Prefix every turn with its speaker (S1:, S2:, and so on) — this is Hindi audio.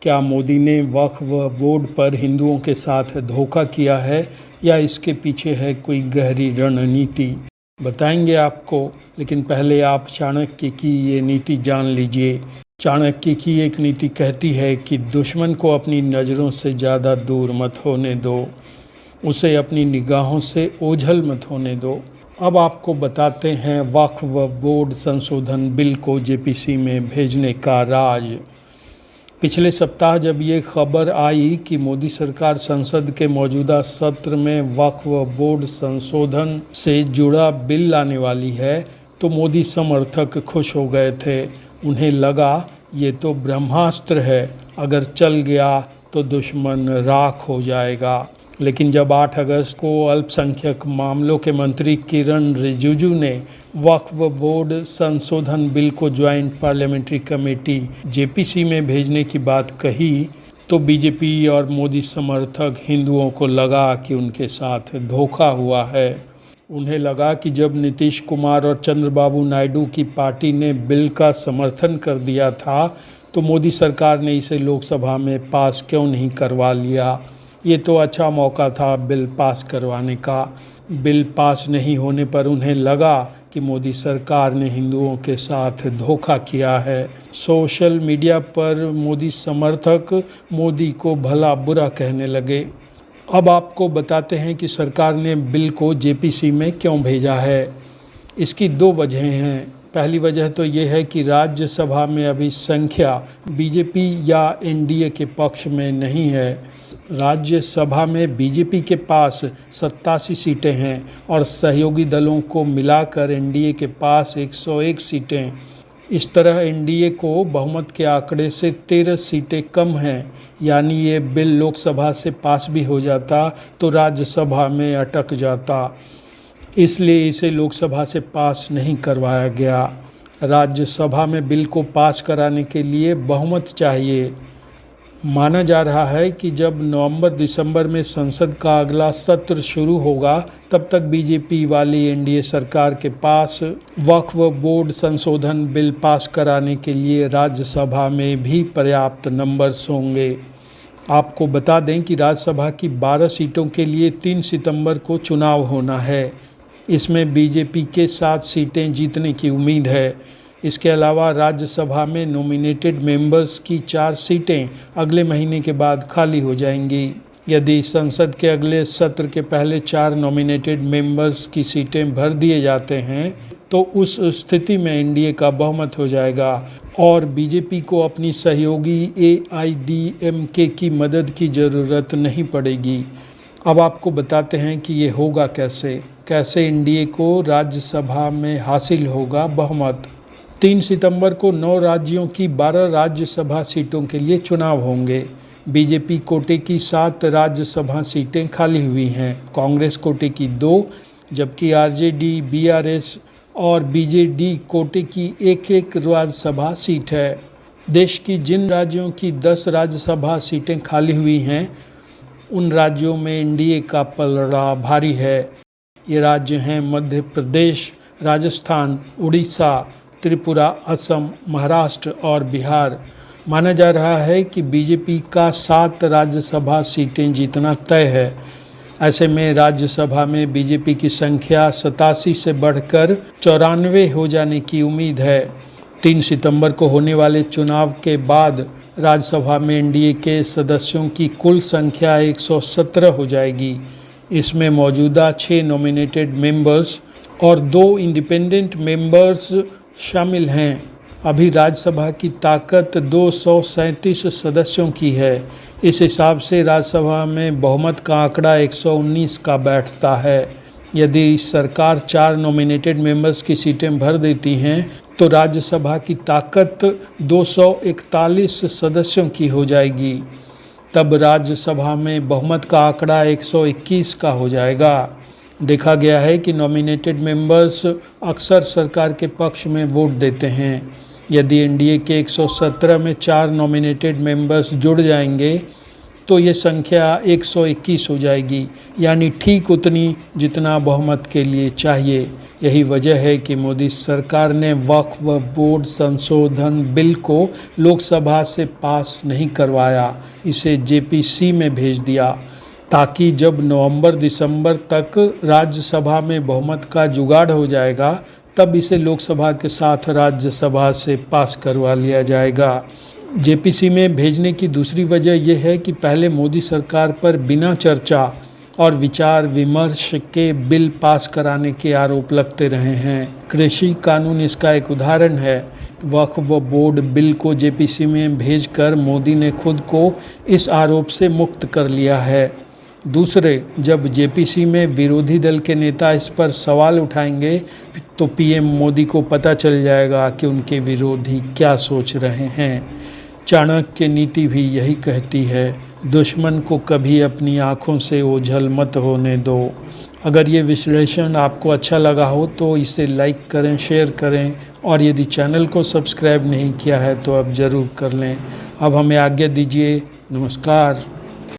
S1: क्या मोदी ने वक्फ बोर्ड पर हिंदुओं के साथ धोखा किया है या इसके पीछे है कोई गहरी रणनीति, बताएंगे आपको। लेकिन पहले आप चाणक्य की ये नीति जान लीजिए। चाणक्य की एक नीति कहती है कि दुश्मन को अपनी नज़रों से ज़्यादा दूर मत होने दो, उसे अपनी निगाहों से ओझल मत होने दो। अब आपको बताते हैं वक्फ बोर्ड संशोधन बिल को जेपीसी में भेजने का राज। पिछले सप्ताह जब ये खबर आई कि मोदी सरकार संसद के मौजूदा सत्र में वक्फ बोर्ड संशोधन से जुड़ा बिल लाने वाली है, तो मोदी समर्थक खुश हो गए थे। उन्हें लगा ये तो ब्रह्मास्त्र है, अगर चल गया तो दुश्मन राख हो जाएगा। लेकिन जब 8 अगस्त को अल्पसंख्यक मामलों के मंत्री किरण रिजिजू ने वक्फ बोर्ड संशोधन बिल को ज्वाइंट पार्लियामेंट्री कमेटी जेपीसी में भेजने की बात कही, तो बीजेपी और मोदी समर्थक हिंदुओं को लगा कि उनके साथ धोखा हुआ है। उन्हें लगा कि जब नीतीश कुमार और चंद्रबाबू नायडू की पार्टी ने बिल का समर्थन कर दिया था, तो मोदी सरकार ने इसे लोकसभा में पास क्यों नहीं करवा लिया। ये तो अच्छा मौका था बिल पास करवाने का। बिल पास नहीं होने पर उन्हें लगा कि मोदी सरकार ने हिंदुओं के साथ धोखा किया है। सोशल मीडिया पर मोदी समर्थक मोदी को भला बुरा कहने लगे। अब आपको बताते हैं कि सरकार ने बिल को जेपीसी में क्यों भेजा है। इसकी 2 वजहें हैं। पहली वजह तो ये है कि राज्यसभा में अभी संख्या बीजेपी या एनडीए के पक्ष में नहीं है। राज्यसभा में बीजेपी के पास 87 सीटें हैं और सहयोगी दलों को मिलाकर एनडीए के पास 101 सीटें। इस तरह एनडीए को बहुमत के आंकड़े से 13 सीटें कम हैं, यानी ये बिल लोकसभा से पास भी हो जाता तो राज्यसभा में अटक जाता। इसलिए इसे लोकसभा से पास नहीं करवाया गया। राज्यसभा में बिल को पास कराने के लिए बहुमत चाहिए। माना जा रहा है कि जब नवंबर-दिसंबर में संसद का अगला सत्र शुरू होगा, तब तक बीजेपी वाली एनडीए सरकार के पास वक्फ बोर्ड संशोधन बिल पास कराने के लिए राज्यसभा में भी पर्याप्त नंबर्स होंगे। आपको बता दें कि राज्यसभा की 12 सीटों के लिए 3 सितंबर को चुनाव होना है। इसमें बीजेपी के 7 सीटें जीतने की उम्मीद है। इसके अलावा राज्यसभा में नॉमिनेटेड मेंबर्स की 4 सीटें अगले महीने के बाद खाली हो जाएंगी। यदि संसद के अगले सत्र के पहले 4 नॉमिनेटेड मेंबर्स की सीटें भर दिए जाते हैं, तो उस स्थिति में एनडीए का बहुमत हो जाएगा और बीजेपी को अपनी सहयोगी एआईडीएमके की मदद की ज़रूरत नहीं पड़ेगी। अब आपको बताते हैं कि ये होगा कैसे एनडीए को राज्यसभा में हासिल होगा बहुमत। 3 सितंबर को 9 राज्यों की 12 राज्यसभा सीटों के लिए चुनाव होंगे। बीजेपी कोटे की 7 राज्यसभा सीटें खाली हुई हैं, कांग्रेस कोटे की 2, जबकि आरजेडी, बीआरएस और बीजेडी कोटे की 1-1 राज्यसभा सीट है। देश की जिन राज्यों की 10 राज्यसभा सीटें खाली हुई हैं, उन राज्यों में एनडीए का पलड़ा भारी है। ये राज्य हैं मध्य प्रदेश, राजस्थान, उड़ीसा, त्रिपुरा, असम, महाराष्ट्र और बिहार। माना जा रहा है कि बीजेपी का 7 राज्यसभा सीटें जीतना तय है। ऐसे में राज्यसभा में बीजेपी की संख्या 87 से बढ़कर 94 हो जाने की उम्मीद है। 3 सितंबर को होने वाले चुनाव के बाद राज्यसभा में एनडीए के सदस्यों की कुल संख्या 117 हो जाएगी। इसमें मौजूदा 6 नॉमिनेटेड मेंबर्स और 2 इंडिपेंडेंट मेंबर्स शामिल हैं। अभी राज्यसभा की ताकत 237 सदस्यों की है। इस हिसाब से राज्यसभा में बहुमत का आंकड़ा 119 का बैठता है। यदि सरकार 4 नॉमिनेटेड मेंबर्स की सीटें भर देती हैं, तो राज्यसभा की ताकत 241 सदस्यों की हो जाएगी। तब राज्यसभा में बहुमत का आंकड़ा 121 का हो जाएगा। देखा गया है कि नॉमिनेटेड मेंबर्स अक्सर सरकार के पक्ष में वोट देते हैं। यदि एनडीए के 117 में 4 नॉमिनेटेड मेंबर्स जुड़ जाएंगे, तो ये संख्या 121 हो जाएगी, यानी ठीक उतनी जितना बहुमत के लिए चाहिए। यही वजह है कि मोदी सरकार ने वक्फ बोर्ड संशोधन बिल को लोकसभा से पास नहीं करवाया, इसे जेपीसी में भेज दिया, ताकि जब नवंबर दिसंबर तक राज्यसभा में बहुमत का जुगाड़ हो जाएगा तब इसे लोकसभा के साथ राज्यसभा से पास करवा लिया जाएगा। जेपीसी में भेजने की दूसरी वजह यह है कि पहले मोदी सरकार पर बिना चर्चा और विचार विमर्श के बिल पास कराने के आरोप लगते रहे हैं। कृषि कानून इसका एक उदाहरण है। वक्फ बोर्ड बिल को जेपीसी में भेजकर मोदी ने खुद को इस आरोप से मुक्त कर लिया है। दूसरे, जब जेपीसी में विरोधी दल के नेता इस पर सवाल उठाएंगे तो पीएम मोदी को पता चल जाएगा कि उनके विरोधी क्या सोच रहे हैं। चाणक्य नीति भी यही कहती है, दुश्मन को कभी अपनी आँखों से ओझल मत होने दो। अगर ये विश्लेषण आपको अच्छा लगा हो तो इसे लाइक करें, शेयर करें, और यदि चैनल को सब्सक्राइब नहीं किया है तो अब ज़रूर कर लें। अब हमें आज्ञा दीजिए। नमस्कार।